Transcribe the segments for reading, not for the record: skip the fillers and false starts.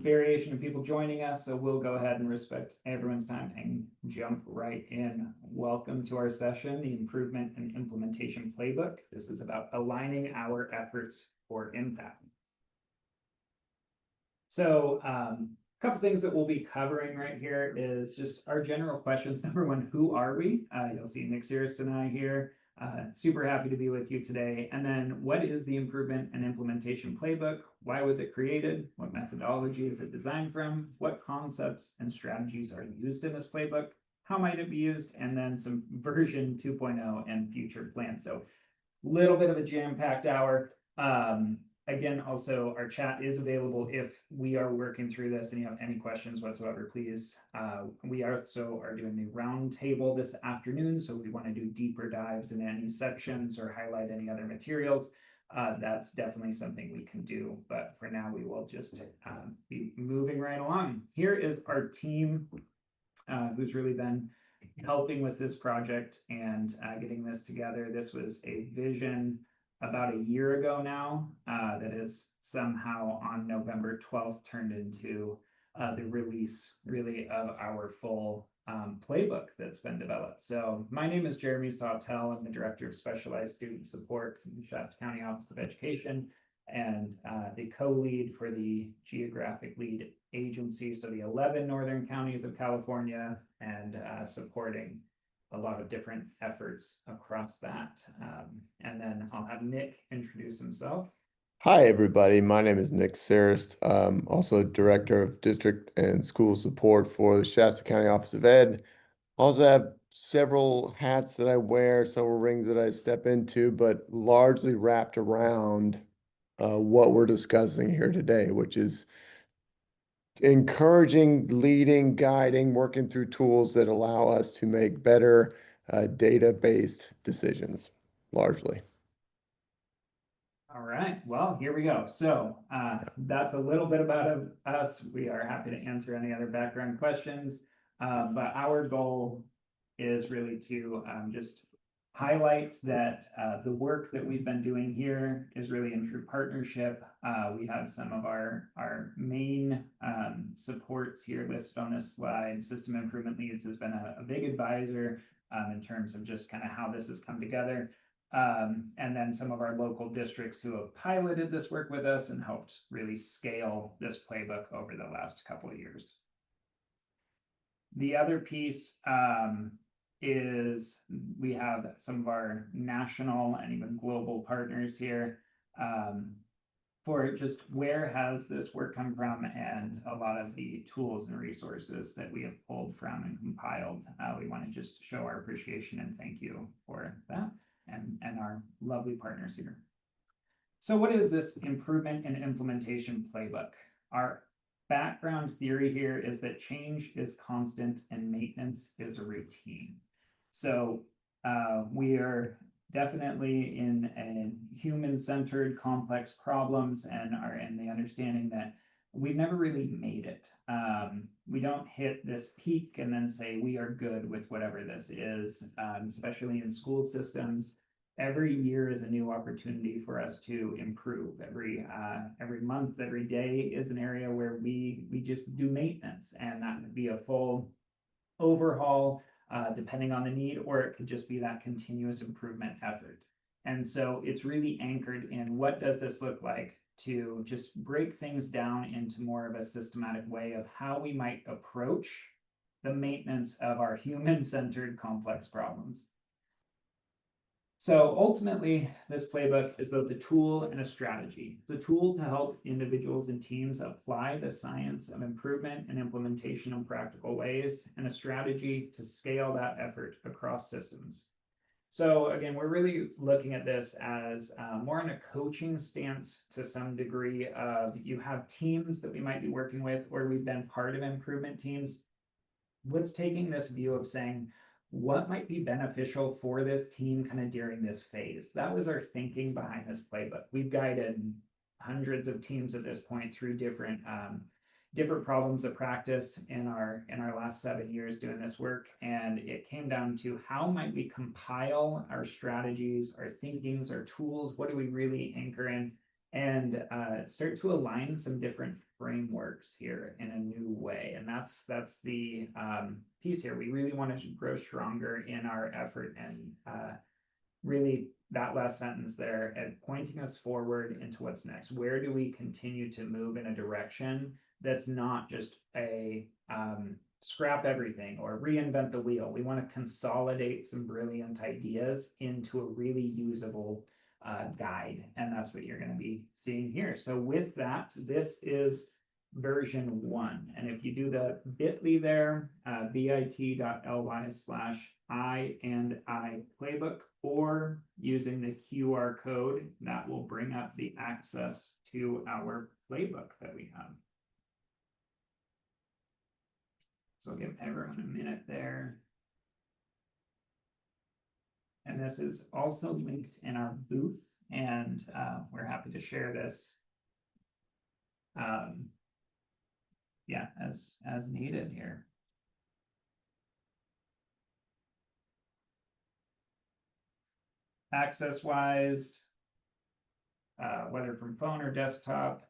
variation of people joining us, so we'll go ahead and respect everyone's time and jump right in. Welcome to our session, the Improvement and Implementation Playbook. This is about aligning our efforts for impact. So a couple things that we'll be covering right here is just our general questions. Number one, who are we? You'll see Nick Searist and I here. Super happy to be with you today. And then what is the Improvement and Implementation Playbook? Why was it created? What methodology is it designed from? What concepts and strategies are used in this playbook? How might it be used? And then some version 2.0 and future plans. So a little bit of a jam-packed hour. Again, also our chat is available if we are working through this and you have any questions whatsoever, please. We also are doing the round table this afternoon, so we want to do deeper dives in any sections or highlight any other materials. That's definitely something we can do, but for now we will just be moving right along. Here is our team who's really been helping with this project and getting this together. This was a vision about a year ago now that is somehow on November 12th turned into the release really of our full playbook that's been developed. So my name is Jeremy Sawtell. I'm the Director of Specialized Student Support in the Shasta County Office of Education and the co-lead for the geographic lead agency. So the 11 northern counties of California and supporting a lot of different efforts across that. And then I'll have Nick introduce himself. Hi, everybody. My name is Nick Searist. Also Director of District and School Support for the Shasta County Office of Ed. Also have several hats that I wear, several rings that I step into, but largely wrapped around what we're discussing here today, which is encouraging, leading, guiding, working through tools that allow us to make better data-based decisions, largely. All right, well, here we go. So that's a little bit about us. We are happy to answer any other background questions, but our goal is really to just highlight that the work that we've been doing here is really in true partnership. We have some of our main supports here listed on this slide. System Improvement Leads has been a big advisor in terms of just kind of how this has come together. And then some of our local districts who have piloted this work with us and helped really scale this playbook over the last couple of years. The other piece is we have some of our national and even global partners here for just where has this work come from and a lot of the tools and resources that we have pulled from and compiled. We want to just show our appreciation and thank you for that. And our lovely partners here. So what is this Improvement and Implementation Playbook? Our background theory here is that change is constant and maintenance is a routine. So we are definitely in a human-centered complex problems and are in the understanding that we've never really made it. We don't hit this peak and then say we are good with whatever this is, especially in school systems. Every year is a new opportunity for us to improve. Every month, every day is an area where we just do maintenance, and that could be a full overhaul, depending on the need, or it could just be that continuous improvement effort. And so it's really anchored in what does this look like to just break things down into more of a systematic way of how we might approach the maintenance of our human-centered complex problems. So ultimately, this playbook is both a tool and a strategy. It's a tool to help individuals and teams apply the science of improvement and implementation in practical ways, and a strategy to scale that effort across systems. So again, we're really looking at this as more in a coaching stance to some degree of you have teams that we might be working with, or we've been part of improvement teams. What's taking this view of saying, what might be beneficial for this team kind of during this phase? That was our thinking behind this playbook. We've guided hundreds of teams at this point through different problems of practice in our last 7 years doing this work, and it came down to how might we compile our strategies, our thinkings, our tools. What do we really anchor in and start to align some different frameworks here in a new way. And that's the piece here. We really want to grow stronger in our effort, and really that last sentence there and pointing us forward into what's next. Where do we continue to move in a direction that's not just a scrap everything or reinvent the wheel? We want to consolidate some brilliant ideas into a really usable guide, and that's what you're going to be seeing here. So with that, this is version 1, and if you do the bit.ly there, bit.ly/I playbook, or using the QR code, that will bring up the access to our playbook that we have. So give everyone a minute there. And this is also linked in our booth, and we're happy to share this yeah, as needed here. Access wise, whether from phone or desktop,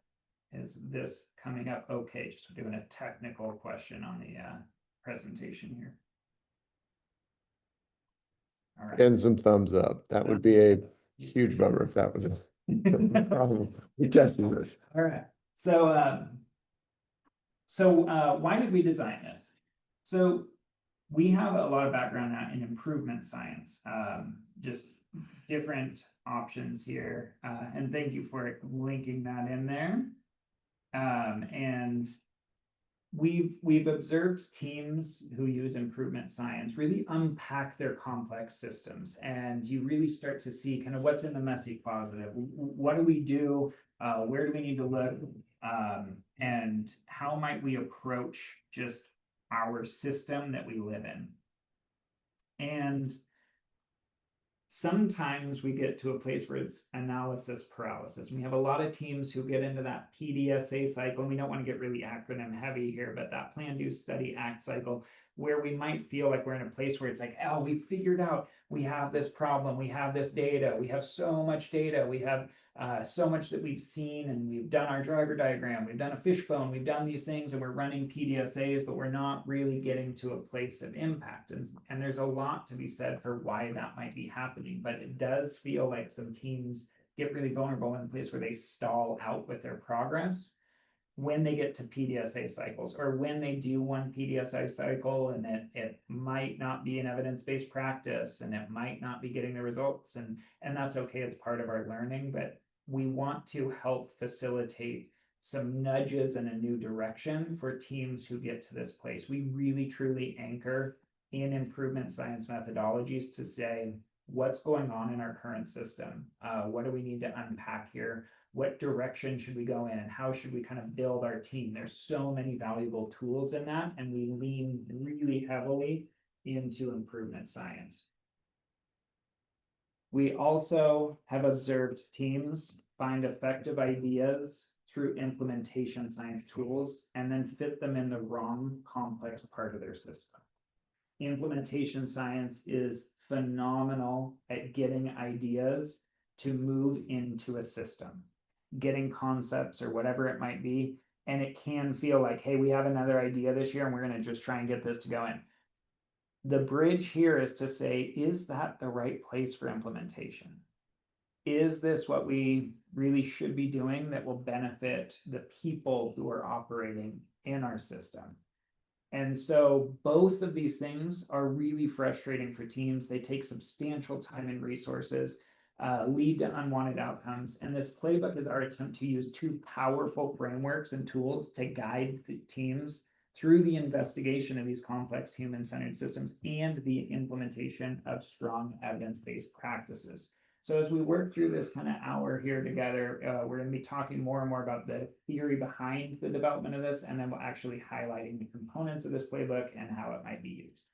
is this coming up okay? Just doing a technical question on the presentation here. All right. And some thumbs up. That would be a huge bummer if that was a problem. We tested this. All right. So, why did we design this? So we have a lot of background now in improvement science, just different options here. And thank you for linking that in there. And we've observed teams who use improvement science really unpack their complex systems, and you really start to see kind of what's in the messy closet. What do we do? Where do we need to look? And how might we approach just our system that we live in? And sometimes we get to a place where it's analysis paralysis. We have a lot of teams who get into that PDSA cycle, and we don't want to get really acronym heavy here, but that plan, do, study, act cycle, where we might feel like we're in a place where it's like, oh, we figured out, we have this problem, we have this data, we have so much data, we have so much that we've seen, and we've done our driver diagram, we've done a fishbone, we've done these things, and we're running PDSAs, but we're not really getting to a place of impact. And there's a lot to be said for why that might be happening, but it does feel like some teams get really vulnerable in a place where they stall out with their progress when they get to PDSA cycles, or when they do one PDSA cycle and it might not be an evidence-based practice, and it might not be getting the results, and that's okay, it's part of our learning, but we want to help facilitate some nudges in a new direction for teams who get to this place. We really truly anchor in improvement science methodologies to say, what's going on in our current system? What do we need to unpack here? What direction should we go in? How should we kind of build our team? There's so many valuable tools in that, and we lean really heavily into improvement science. We also have observed teams find effective ideas through implementation science tools and then fit them in the wrong complex part of their system. Implementation science is phenomenal at getting ideas to move into a system, getting concepts or whatever it might be. And it can feel like, hey, we have another idea this year and we're going to just try and get this to go in. The bridge here is to say, is that the right place for implementation? Is this what we really should be doing that will benefit the people who are operating in our system? And so both of these things are really frustrating for teams. They take substantial time and resources, lead to unwanted outcomes. And this playbook is our attempt to use two powerful frameworks and tools to guide the teams through the investigation of these complex human-centered systems and the implementation of strong evidence-based practices. So as we work through this kind of hour here together, we're going to be talking more and more about the theory behind the development of this, and then we'll actually highlighting the components of this playbook and how it might be used.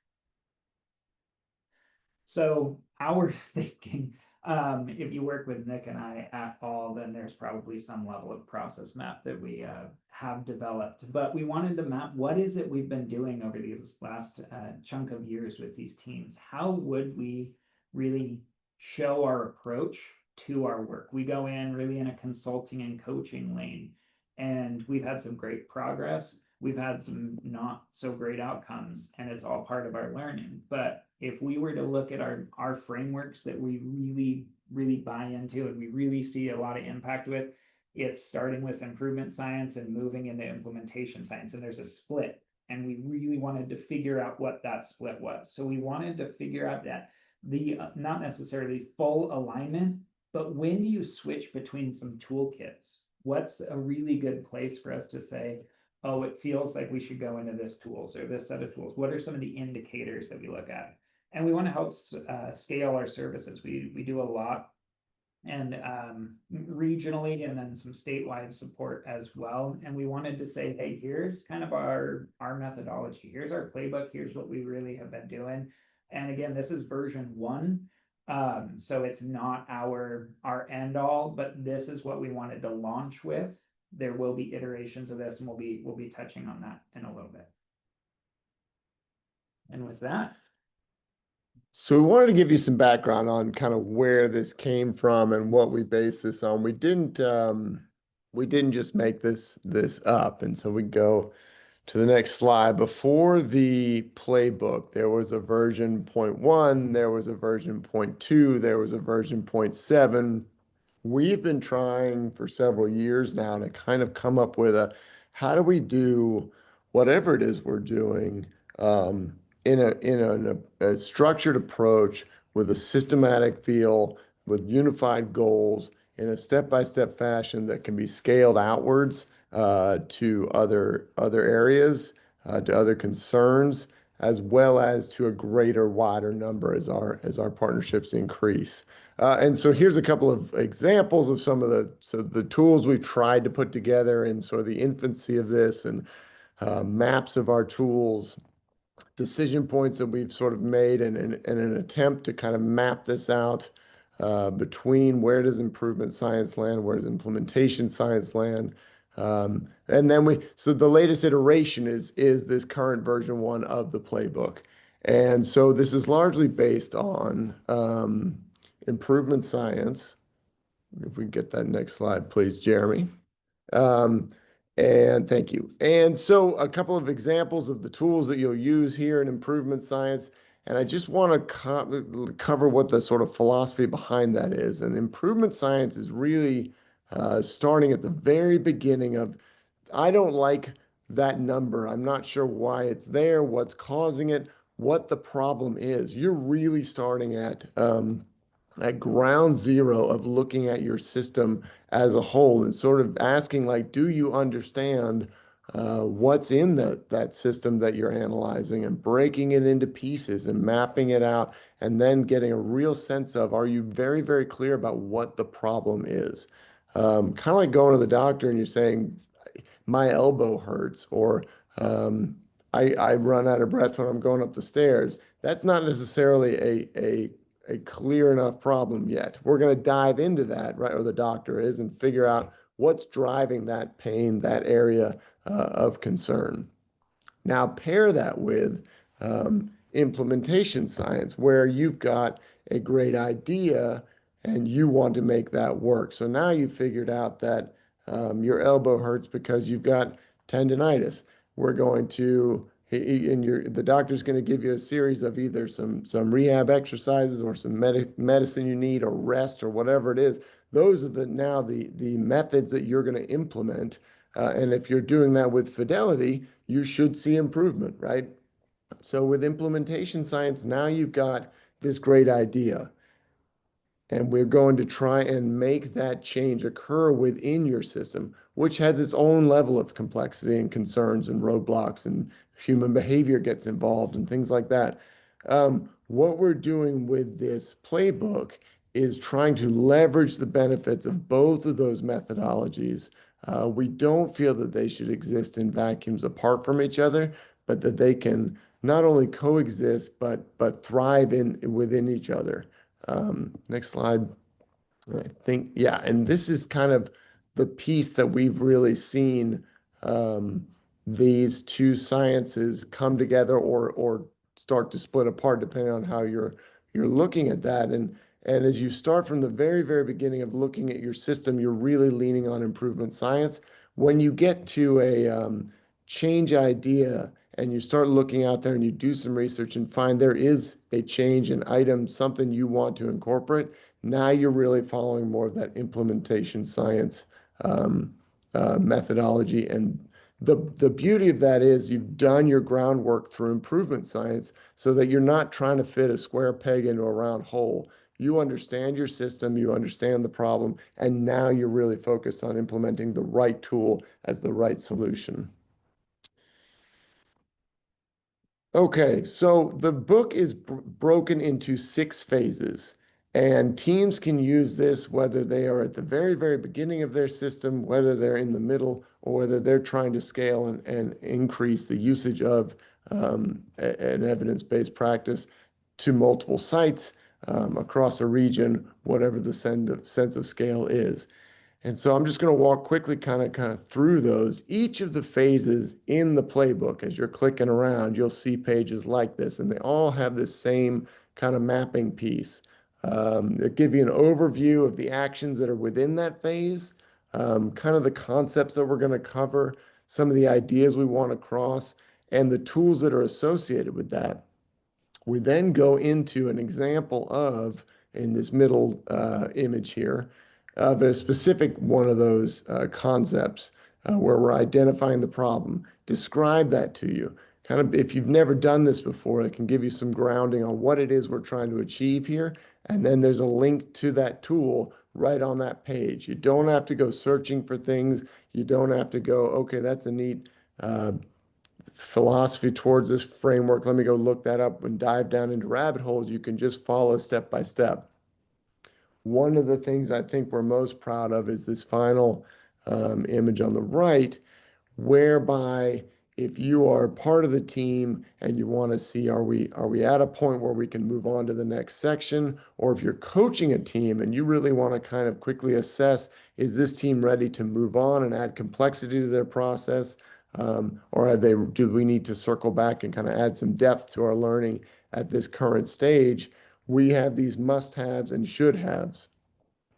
So our thinking, if you work with Nick and I at all, then there's probably some level of process map that we have developed. But we wanted to map what is it we've been doing over these last chunk of years with these teams. How would we really show our approach to our work. We go in really in a consulting and coaching lane, and we've had some great progress. We've had some not so great outcomes, and it's all part of our learning. But if we were to look at our frameworks that we really buy into and we really see a lot of impact with, it's starting with improvement science and moving into implementation science. And there's a split, and we really wanted to figure out what that split was. So we wanted to figure out that the not necessarily full alignment, but when do you switch between some toolkits? What's a really good place for us to say, oh, it feels like we should go into this tools or this set of tools? What are some of the indicators that we look at? And we want to help scale our services. We do a lot, and regionally, and then some statewide support as well. And we wanted to say, hey, here's kind of our methodology. Here's our playbook. Here's what we really have been doing. And again, this is version 1. So it's not our end all, but this is what we wanted to launch with. There will be iterations of this, and we'll be touching on that in a little bit. And with that, So we wanted to give you some background on kind of where this came from and what we base this on. We didn't just make this up. And so we go to the next slide. Before the playbook, there was a version 0.1, there was a version 0.2, there was a version 0.7. We've been trying for several years now to kind of come up with how do we do whatever it is we're doing in a structured approach with a systematic feel, with unified goals in a step-by-step fashion that can be scaled outwards to other areas, to other concerns, as well as to a greater, wider number as our partnerships increase. And so here's a couple of examples of some of the tools we've tried to put together in sort of the infancy of this, and maps of our tools, decision points that we've sort of made in an attempt to kind of map this out between where does improvement science land, where does implementation science land. And then so the latest iteration is this current version 1 of the playbook. And so this is largely based on improvement science. If we can get that next slide, please, Jeremy. Um, and thank you. And so a couple of examples of the tools that you'll use here in improvement science. And I just want to cover what the sort of philosophy behind that is. And improvement science is really starting at the very beginning of, I don't like that number. I'm not sure why it's there, what's causing it, what the problem is. You're really starting at ground zero of looking at your system as a whole and sort of asking, like, do you understand what's in that system that you're analyzing, and breaking it into pieces and mapping it out, and then getting a real sense of, are you very, very clear about what the problem is? Kind of like going to the doctor and you're saying, my elbow hurts, or I run out of breath when I'm going up the stairs. That's not necessarily a clear enough problem yet. We're going to dive into that, right? Or the doctor is, and figure out what's driving that pain, that area of concern. Now, pair that with implementation science, where you've got a great idea and you want to make that work. So now you figured out that your elbow hurts because you've got tendonitis. We're going to, and the doctor's going to give you a series of either some rehab exercises or some medicine you need, or rest, or whatever it is. Those are now the methods that you're going to implement. And if you're doing that with fidelity, you should see improvement, right? So with implementation science, now you've got this great idea, and we're going to try and make that change occur within your system, which has its own level of complexity and concerns and roadblocks, and human behavior gets involved and things like that. What we're doing with this playbook is trying to leverage the benefits of both of those methodologies. We don't feel that they should exist in vacuums apart from each other, but that they can not only coexist, but thrive within each other. Next slide. I think, yeah, and this is kind of the piece that we've really seen these two sciences come together, or start to split apart, depending on how you're looking at that. And as you start from the very, very beginning of looking at your system, you're really leaning on improvement science. When you get to a change idea and you start looking out there and you do some research and find there is a change in item, something you want to incorporate, now you're really following more of that implementation science um, methodology. And the beauty of that is you've done your groundwork through improvement science so that you're not trying to fit a square peg into a round hole. You understand your system, you understand the problem, and now you're really focused on implementing the right tool as the right solution. Okay, so the book is broken into 6 phases, and teams can use this whether they are at the very, very beginning of their system, whether they're in the middle, or whether they're trying to scale and increase the usage of an evidence-based practice to multiple sites across a region, whatever the sense of scale is. And so I'm just going to walk quickly kind of through those. Each of the phases in the playbook, as you're clicking around, you'll see pages like this, and they all have this same kind of mapping piece. They give you an overview of the actions that are within that phase, kind of the concepts that we're going to cover, some of the ideas we want to cross, and the tools that are associated with that. We then go into an example of, in this middle image here, of a specific one of those concepts where we're identifying the problem. Describe that to you. Kind of, if you've never done this before, it can give you some grounding on what it is we're trying to achieve here. And then there's a link to that tool right on that page. You don't have to go searching for things. You don't have to go, okay, that's a neat philosophy towards this framework. Let me go look that up and dive down into rabbit holes. You can just follow step by step. One of the things I think we're most proud of is this final image on the right, whereby if you are part of the team and you want to see are we at a point where we can move on to the next section, or if you're coaching a team and you really want to kind of quickly assess, is this team ready to move on and add complexity to their process, or do we need to circle back and kind of add some depth to our learning at this current stage? We have these must-haves and should-haves.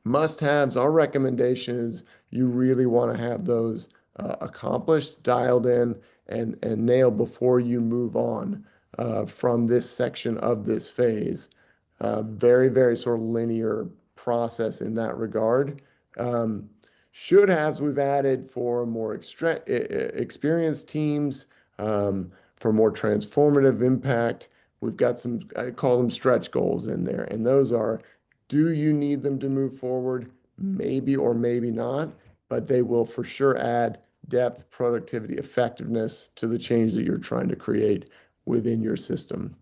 Must-haves, our recommendation is you really want to have those accomplished, dialed in, and nailed before you move on from this section of this phase. Very, very sort of linear process in that regard. Should-haves we've added for more experienced teams, for more transformative impact. We've got some, I call them stretch goals in there, and those are, do you need them to move forward? Maybe or maybe not, but they will for sure add depth, productivity, effectiveness to the change that you're trying to create within your system.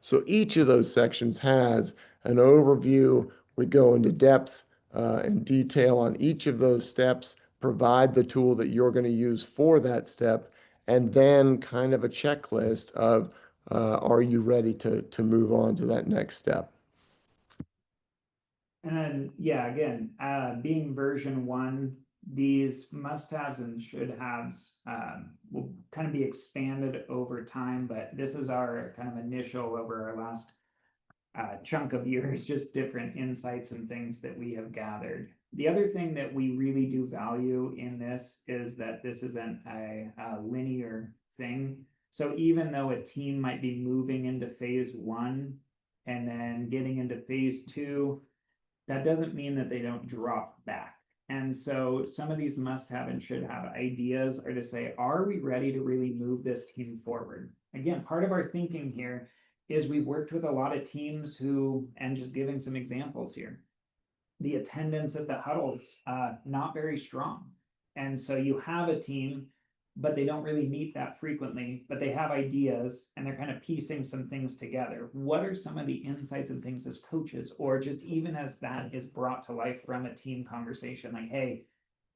So each of those sections has an overview. We go into depth and detail on each of those steps, provide the tool that you're going to use for that step, and then kind of a checklist of are you ready to move on to that next step? And then, yeah, again, being version 1, these must-haves and should-haves will kind of be expanded over time, but this is our kind of initial over our last chunk of years, just different insights and things that we have gathered. The other thing that we really do value in this is that this isn't a linear thing. So even though a team might be moving into phase 1 and then getting into phase 2, that doesn't mean that they don't drop back. And so some of these must have and should have ideas are to say, are we ready to really move this team forward? Again, part of our thinking here is we've worked with a lot of teams who, and just giving some examples here, the attendance at the huddles, not very strong. And so you have a team, but they don't really meet that frequently, but they have ideas and they're kind of piecing some things together. What are some of the insights and things as coaches, or just even as that is brought to life from a team conversation? Like, hey,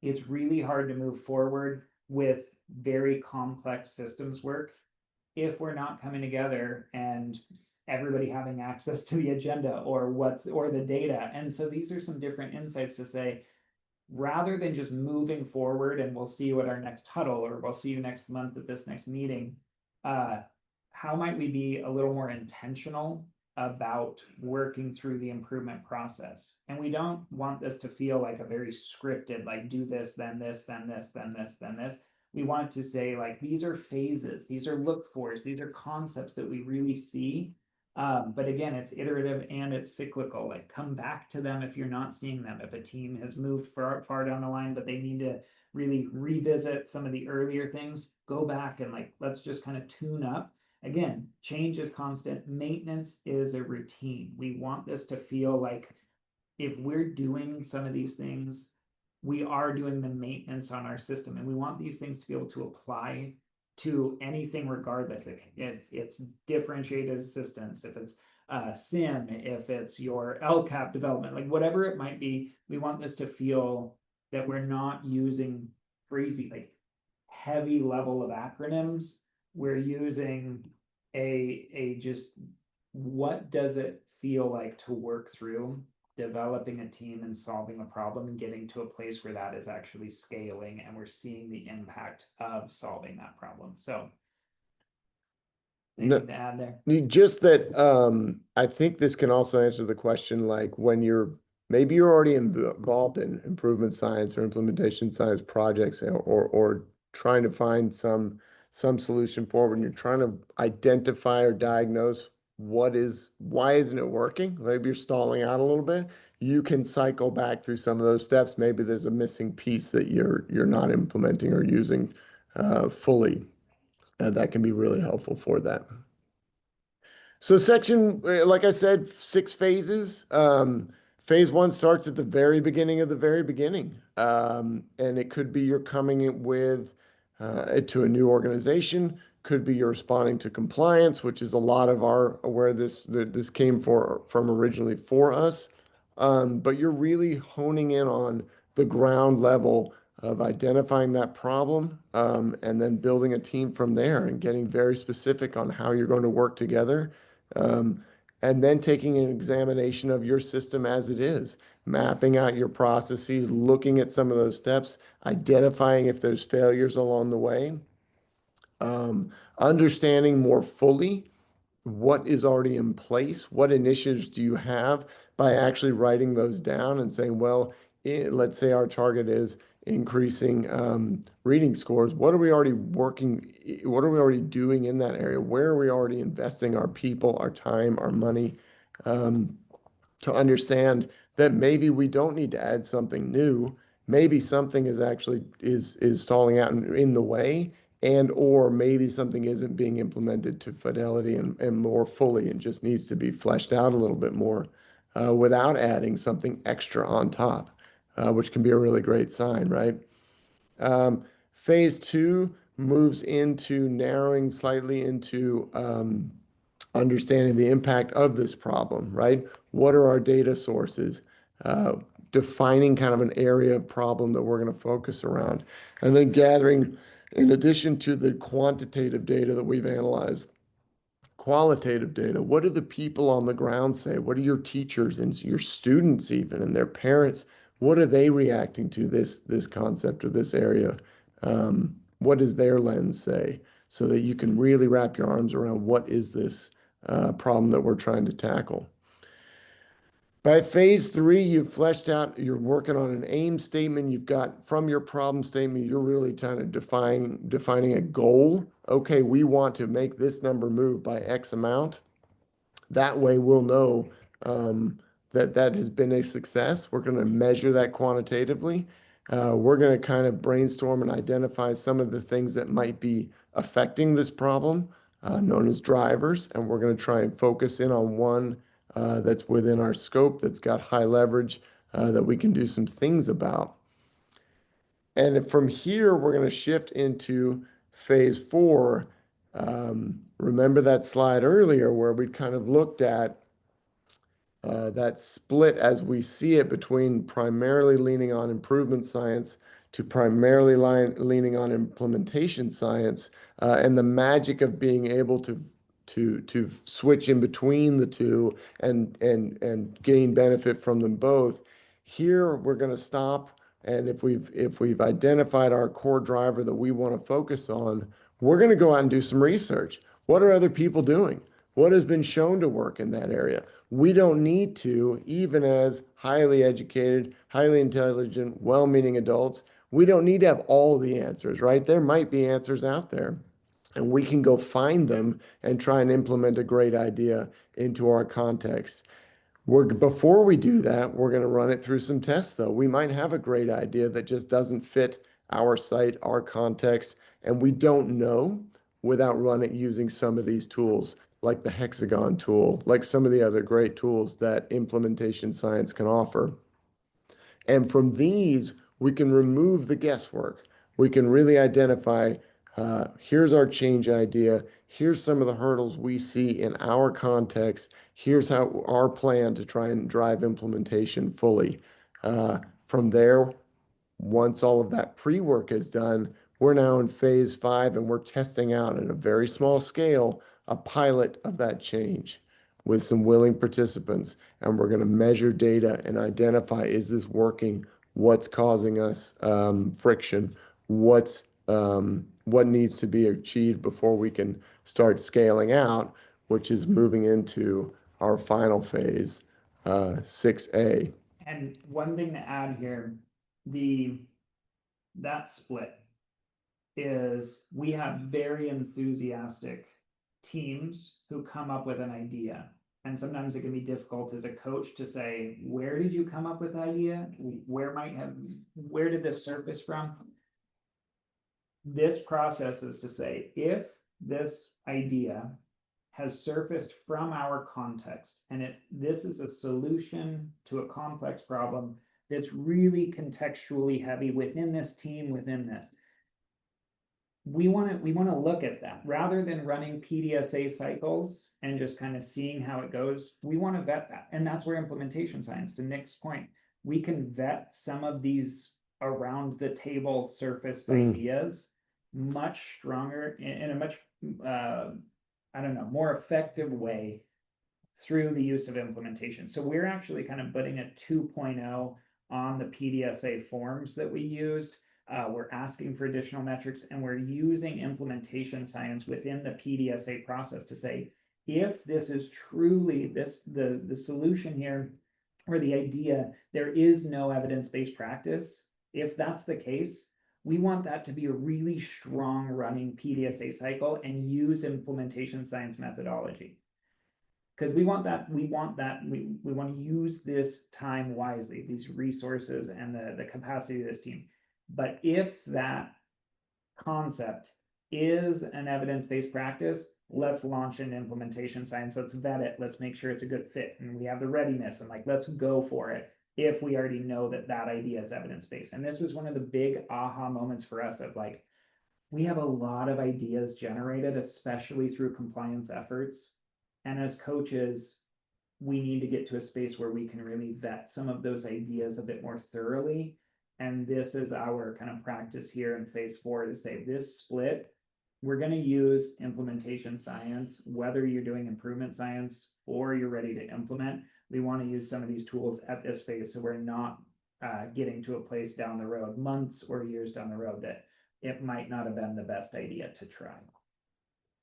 it's really hard to move forward with very complex systems work if we're not coming together and everybody having access to the agenda or the data. And so these are some different insights to say, rather than just moving forward and we'll see what our next huddle, or we'll see you next month at this next meeting, how might we be a little more intentional about working through the improvement process. And we don't want this to feel like a very scripted, like do this, then this, then this, then this, then this. We want it to say, like, these are phases, these are look fors, these are concepts that we really see. But again, it's iterative and it's cyclical. Like, come back to them if you're not seeing them. If a team has moved far down the line, but they need to really revisit some of the earlier things, go back and, like, let's just kind of tune up. Again, change is constant. Maintenance is a routine. We want this to feel like if we're doing some of these things, we are doing the maintenance on our system, and we want these things to be able to apply to anything regardless. If it's differentiated assistance, if it's sim, if it's your LCAP development, like whatever it might be, we want this to feel that we're not using crazy, like heavy level of acronyms. We're using a just, what does it feel like to work through developing a team and solving a problem and getting to a place where that is actually scaling and we're seeing the impact of solving that problem. So No, anything to add there? just that I think this can also answer the question, like when maybe you're already involved in improvement science or implementation science projects, or trying to find some solution forward, and you're trying to identify or diagnose why isn't it working? Maybe you're stalling out a little bit. You can cycle back through some of those steps. Maybe there's a missing piece that you're not implementing or using fully. That can be really helpful for that. So section, like I said, 6 phases. Phase one starts at the very beginning of the very beginning. And it could be you're coming in with to a new organization, could be you're responding to compliance, which is a lot of where this came from originally for us. But you're really honing in on the ground level of identifying that problem, and then building a team from there and getting very specific on how you're going to work together, um, and then taking an examination of your system as it is, mapping out your processes, looking at some of those steps, identifying if there's failures along the way, understanding more fully what is already in place, what initiatives do you have, by actually writing those down and saying, well, let's say our target is increasing reading scores. What are we already working? What are we already doing in that area? Where are we already investing our people, our time, our money, um, to understand that maybe we don't need to add something new. Maybe something is actually is stalling out in the way, and or maybe something isn't being implemented to fidelity and more fully and just needs to be fleshed out a little bit more, without adding something extra on top, which can be a really great sign, right? Phase two moves into narrowing slightly into understanding the impact of this problem, right? What are our data sources? Uh, Defining kind of an area of problem that we're going to focus around, and then gathering, in addition to the quantitative data that we've analyzed, qualitative data. What do the people on the ground say? What are your teachers and your students even and their parents? What are they reacting to this concept or this area? What does their lens say? So that you can really wrap your arms around what is this problem that we're trying to tackle. By phase three, you've fleshed out, you're working on an aim statement. You've got from your problem statement, you're really trying to defining a goal. Okay, we want to make this number move by X amount. That way we'll know that that has been a success. We're going to measure that quantitatively. We're going to kind of brainstorm and identify some of the things that might be affecting this problem, known as drivers, and we're going to try and focus in on one that's within our scope, that's got high leverage, that we can do some things about. And from here, we're going to shift into phase four. Remember that slide earlier where we kind of looked at that split as we see it between primarily leaning on improvement science to primarily leaning on implementation science, and the magic of being able to switch in between the two and gain benefit from them both. Here we're going to stop, and if we've identified our core driver that we want to focus on, we're going to go out and do some research. What are other people doing? What has been shown to work in that area? We don't need to, even as highly educated, highly intelligent, well-meaning adults, we don't need to have all the answers, right? There might be answers out there, and we can go find them and try and implement a great idea into our context. Before we do that, we're going to run it through some tests, though. We might have a great idea that just doesn't fit our site, our context, and we don't know without running using some of these tools, like the hexagon tool, like some of the other great tools that implementation science can offer. And from these, we can remove the guesswork. We can really identify, here's our change idea. Here's some of the hurdles we see in our context. Here's how our plan to try and drive implementation fully. From there, once all of that pre-work is done, we're now in phase 5 and we're testing out at a very small scale a pilot of that change with some willing participants. And we're going to measure data and identify, is this working? What's causing us friction? What needs to be achieved before we can start scaling out, which is moving into our final phase, 6A. And one thing to add here, the that split is we have very enthusiastic teams who come up with an idea. And sometimes it can be difficult as a coach to say, where did you come up with the idea? Where did this surface from? This process is to say, if this idea has surfaced from our context and this is a solution to a complex problem that's really contextually heavy within this team, within this, we want to look at that rather than running PDSA cycles and just kind of seeing how it goes. We want to vet that. And that's where implementation science, to Nick's point, we can vet some of these around the table surfaced ideas much stronger in a much, I don't know, more effective way through the use of implementation. So we're actually kind of putting a 2.0 on the PDSA forms that we used. We're asking for additional metrics, and we're using implementation science within the PDSA process to say, if this is truly the solution here, or the idea, there is no evidence-based practice. If that's the case, we want that to be a really strong running PDSA cycle and use implementation science methodology. Because we want to use this time wisely, these resources and the capacity of this team. But if that concept is an evidence-based practice, let's launch an implementation science. Let's vet it. Let's make sure it's a good fit. And we have the readiness and let's go for it if we already know that idea is evidence-based. And this was one of the big aha moments for us of we have a lot of ideas generated, especially through compliance efforts. And as coaches, we need to get to a space where we can really vet some of those ideas a bit more thoroughly. And this is our kind of practice here in phase 4 to say this split, we're going to use implementation science, whether you're doing improvement science or you're ready to implement. We want to use some of these tools at this phase so we're not getting to a place down the road, months or years down the road, that it might not have been the best idea to try.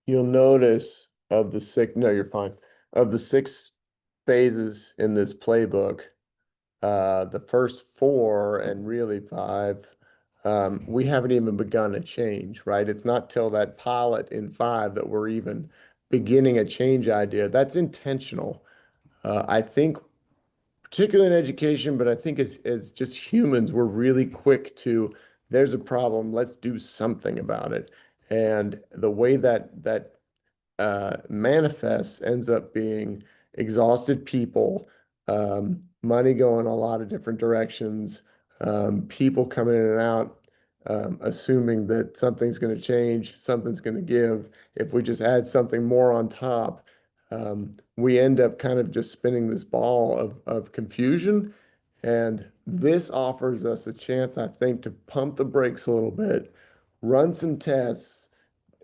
You'll notice of the six, no, you're fine. Of the 6 phases in this playbook, the first 4 and really 5, we haven't even begun a change, right? It's not till that pilot in 5 that we're even beginning a change idea. That's intentional. I think, particularly in education, but I think as just humans, we're really quick to, there's a problem, let's do something about it. And the way that manifests ends up being exhausted people, money going a lot of different directions, people coming in and out, assuming that something's going to change, something's going to give. If we just add something more on top, we end up kind of just spinning this ball of confusion. And this offers us a chance, I think, to pump the brakes a little bit, run some tests,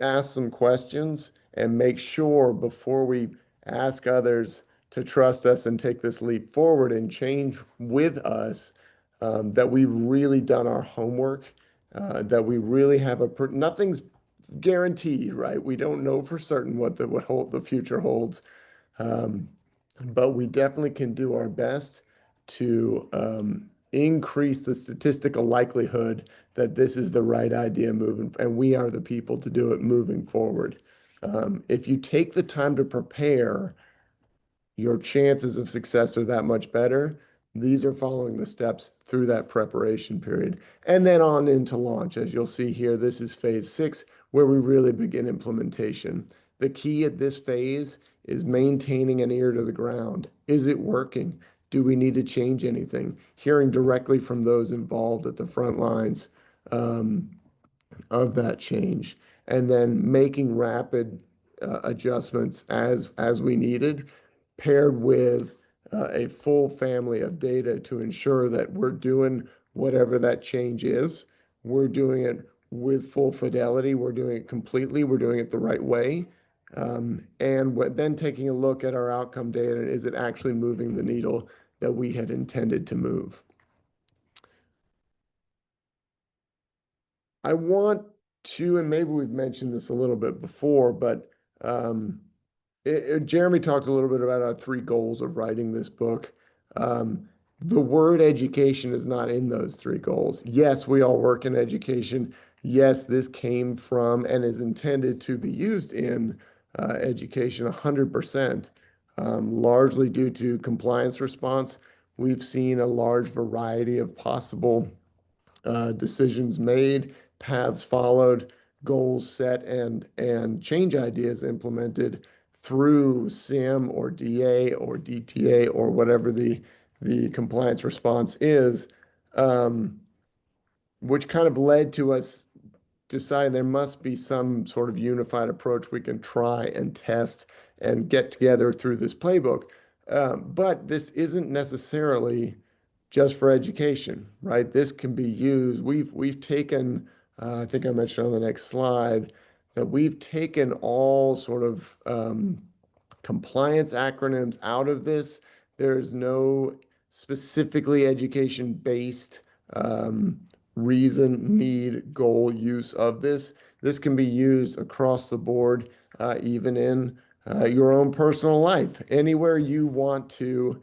ask some questions, and make sure before we ask others to trust us and take this leap forward and change with us, that we've really done our homework, that we really have nothing's guaranteed, right? We don't know for certain what the future holds. Um, but we definitely can do our best to increase the statistical likelihood that this is the right idea moving, and we are the people to do it moving forward. If you take the time to prepare, your chances of success are that much better. These are following the steps through that preparation period. And then on into launch. As you'll see here, this is phase 6, where we really begin implementation. The key at this phase is maintaining an ear to the ground. Is it working? Do we need to change anything? Hearing directly from those involved at the front lines. Um, of that change, and then making rapid adjustments as we needed, paired with a full family of data to ensure that we're doing whatever that change is. We're doing it with full fidelity. We're doing it completely. We're doing it the right way. And then taking a look at our outcome data, and is it actually moving the needle that we had intended to move? I want to, and maybe we've mentioned this a little bit before, but um, Jeremy talked a little bit about our 3 goals of writing this book. Um, the word education is not in those 3 goals. Yes, we all work in education. Yes, this came from and is intended to be used in education 100%, largely due to compliance response. We've seen a large variety of possible decisions made, paths followed, goals set, and change ideas implemented through SIM or DA or DTA or whatever the compliance response is, um, which kind of led to us deciding there must be some sort of unified approach we can try and test and get together through this playbook. But this isn't necessarily just for education, right? This can be used. We've taken, I think I mentioned on the next slide, that we've taken all sort of compliance acronyms out of this. There's no specifically education-based um, reason, need, goal, use of this. This can be used across the board, even in your own personal life. Anywhere you want to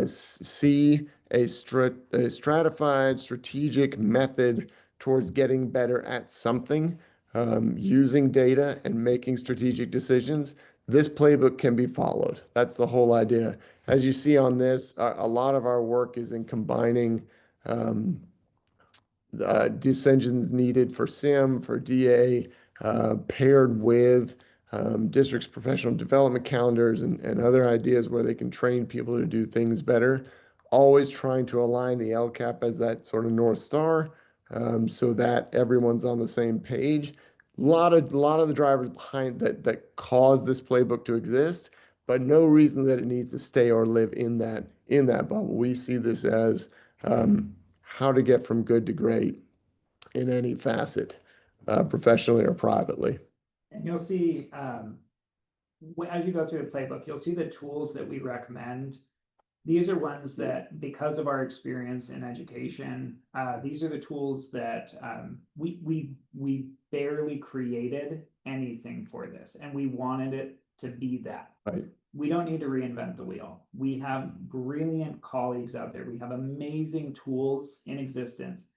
see a stratified, strategic method towards getting better at something, using data and making strategic decisions, this playbook can be followed. That's the whole idea. As you see on this, a lot of our work is in combining um, decisions needed for SIM, for DA, paired with districts' professional development calendars and other ideas where they can train people to do things better. Always trying to align the LCAP as that sort of North Star, so that everyone's on the same page. A lot of the drivers behind that cause this playbook to exist, but no reason that it needs to stay or live in that bubble. We see this as how to get from good to great in any facet, professionally or privately. And you'll see, as you go through the playbook, you'll see the tools that we recommend. These are ones that, because of our experience in education, these are the tools that we barely created anything for this, and we wanted it to be that. Right. We don't need to reinvent the wheel. We have brilliant colleagues out there. We have amazing tools in existence.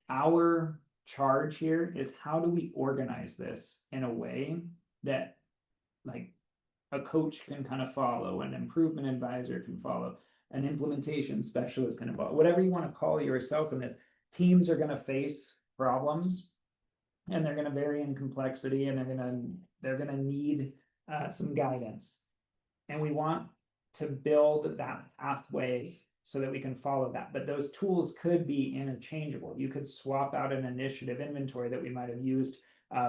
Our charge here is, how do we organize this in a way that, like, a coach can kind of follow, an improvement advisor can follow, an implementation specialist can follow, whatever you want to call yourself in this. Teams are going to face problems, and they're going to vary in complexity, and they're going to need some guidance. And we want to build that pathway so that we can follow that. But those tools could be interchangeable. You could swap out an initiative inventory that we might have used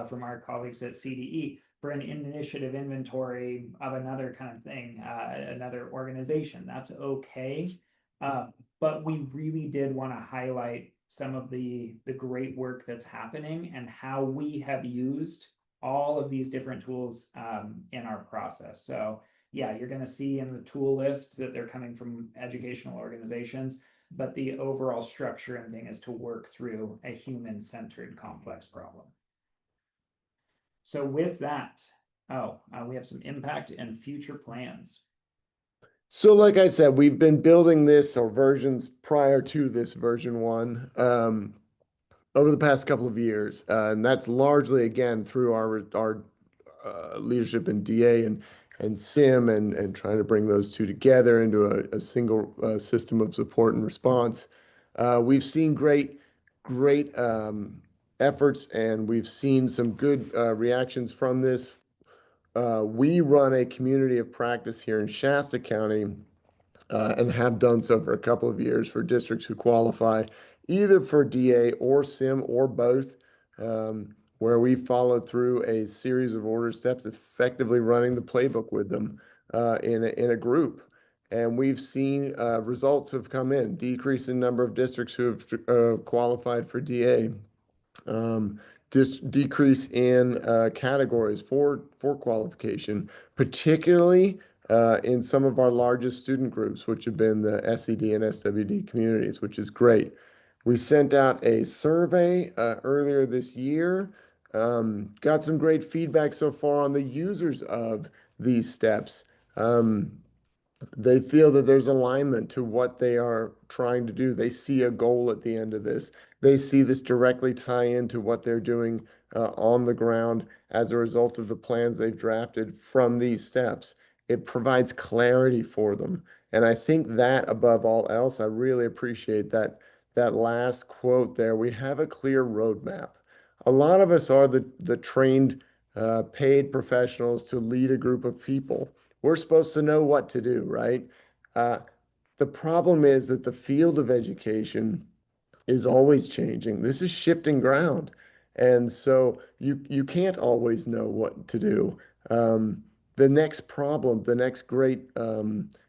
from our colleagues at CDE for an initiative inventory of another kind of thing, another organization. That's okay. But we really did want to highlight some of the great work that's happening and how we have used all of these different tools in our process. So yeah, you're going to see in the tool list that they're coming from educational organizations, but the overall structure and thing is to work through a human-centered complex problem. So with that, we have some impact and future plans. So, like I said, we've been building this or versions prior to this version one over the past couple of years, and that's largely again through our leadership in DA and SIM and trying to bring those two together into a single system of support and response. We've seen great efforts, and we've seen some good reactions from this. We run a community of practice here in Shasta County and have done so for a couple of years for districts who qualify either for DA or SIM or both, where we followed through a series of order steps, effectively running the playbook with them in a group. And we've seen results have come in, decrease in number of districts who have qualified for DA, um, decrease in categories for qualification, particularly in some of our largest student groups, which have been the SED and SWD communities, which is great. We sent out a survey earlier this year, got some great feedback so far on the users of these steps. Um, they feel that there's alignment to what they are trying to do. They see a goal at the end of this. They see this directly tie into what they're doing on the ground as a result of the plans they've drafted from these steps. It provides clarity for them. And I think that above all else, I really appreciate that last quote there. We have a clear roadmap. A lot of us are the trained, paid professionals to lead a group of people. We're supposed to know what to do, right? Uh, the problem is that the field of education is always changing. This is shifting ground. And so you can't always know what to do. Um, the next problem, the next great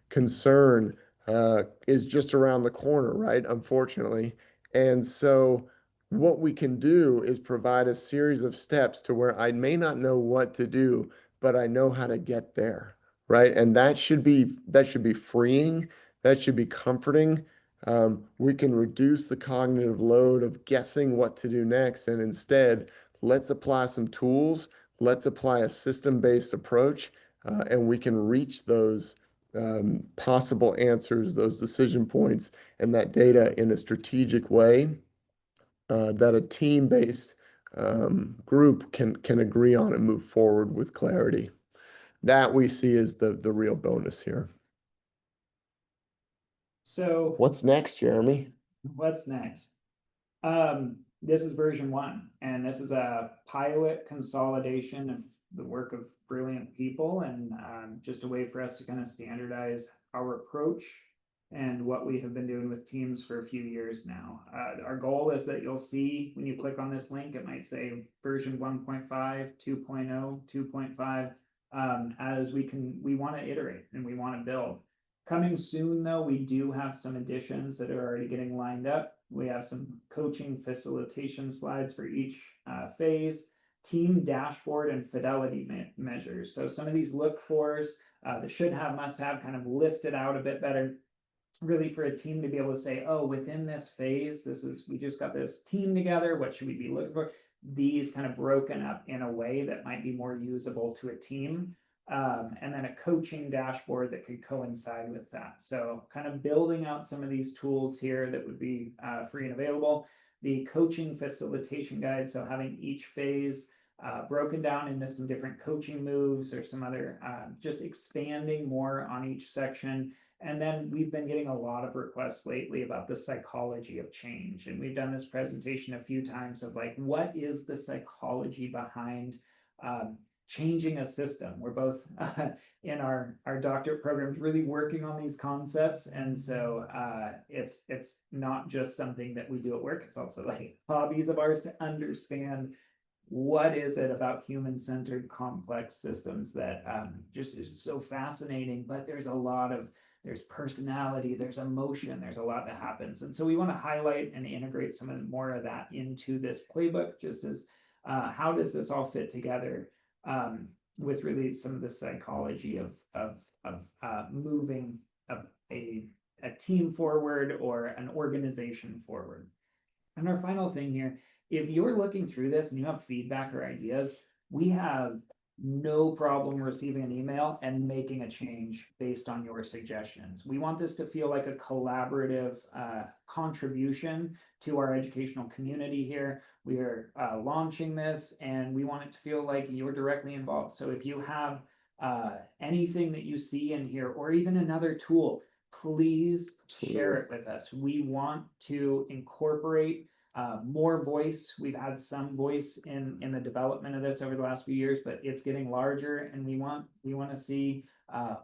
concern is just around the corner, right? Unfortunately. And so what we can do is provide a series of steps to where I may not know what to do, but I know how to get there, right? And that should be freeing. That should be comforting. We can reduce the cognitive load of guessing what to do next, and instead, let's apply some tools, let's apply a system-based approach, and we can reach those possible answers, those decision points, and that data in a strategic way that a team-based group can agree on and move forward with clarity. That we see as the real bonus here. So What's next, Jeremy? what's next? This is version one, and this is a pilot consolidation of the work of brilliant people, and just a way for us to kind of standardize our approach and what we have been doing with teams for a few years now. Our goal is that you'll see when you click on this link, it might say version 1.5, 2.0, 2.5. As we want to iterate and we want to build. Coming soon, though, we do have some additions that are already getting lined up. We have some coaching facilitation slides for each phase, team dashboard, and fidelity measures. So some of these look fors, the should have, must have kind of listed out a bit better, really for a team to be able to say, oh, within this phase, we just got this team together. What should we be looking for? These kind of broken up in a way that might be more usable to a team. And then a coaching dashboard that could coincide with that. So kind of building out some of these tools here that would be free and available. The coaching facilitation guide, so having each phase broken down into some different coaching moves or some other, just expanding more on each section. And then we've been getting a lot of requests lately about the psychology of change. And we've done this presentation a few times of like, what is the psychology behind changing a system? We're both in our doctorate programs really working on these concepts. And so it's not just something that we do at work. It's also like hobbies of ours to understand what is it about human-centered complex systems that just is so fascinating. But there's personality, there's emotion, there's a lot that happens. And so we want to highlight and integrate some of more of that into this playbook, just as how does this all fit together with really some of the psychology of moving a team forward or an organization forward. And our final thing here, if you're looking through this and you have feedback or ideas, we have no problem receiving an email and making a change based on your suggestions. We want this to feel like a collaborative contribution to our educational community here. We are launching this and we want it to feel like you're directly involved. So if you have anything that you see in here, or even another tool, please share it with us. We want to incorporate more voice. We've had some voice in the development of this over the last few years, but it's getting larger, and we want to see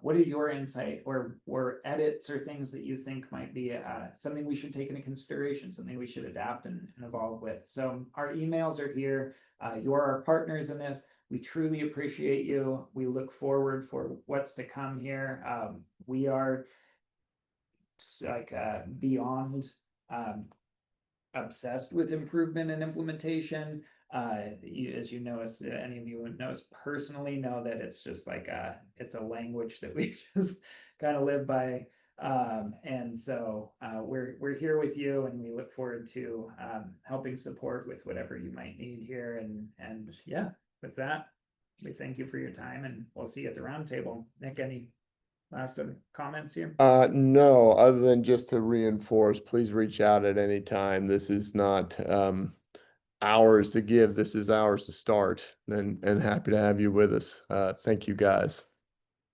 what is your insight or edits or things that you think might be something we should take into consideration, something we should adapt and evolve with. So our emails are here. You're our partners in this. We truly appreciate you. We look forward for what's to come here. We are like beyond obsessed with improvement and implementation. As you know, as any of you who know us personally know that it's just like it's a language that we just kind of live by. And so we're here with you, and we look forward to helping support with whatever you might need here. And yeah, with that, we thank you for your time, and we'll see you at the roundtable. Nick, any last comments here? No, other than just to reinforce, please reach out at any time. This is not ours to give. This is ours to start, and happy to have you with us. Thank you, guys.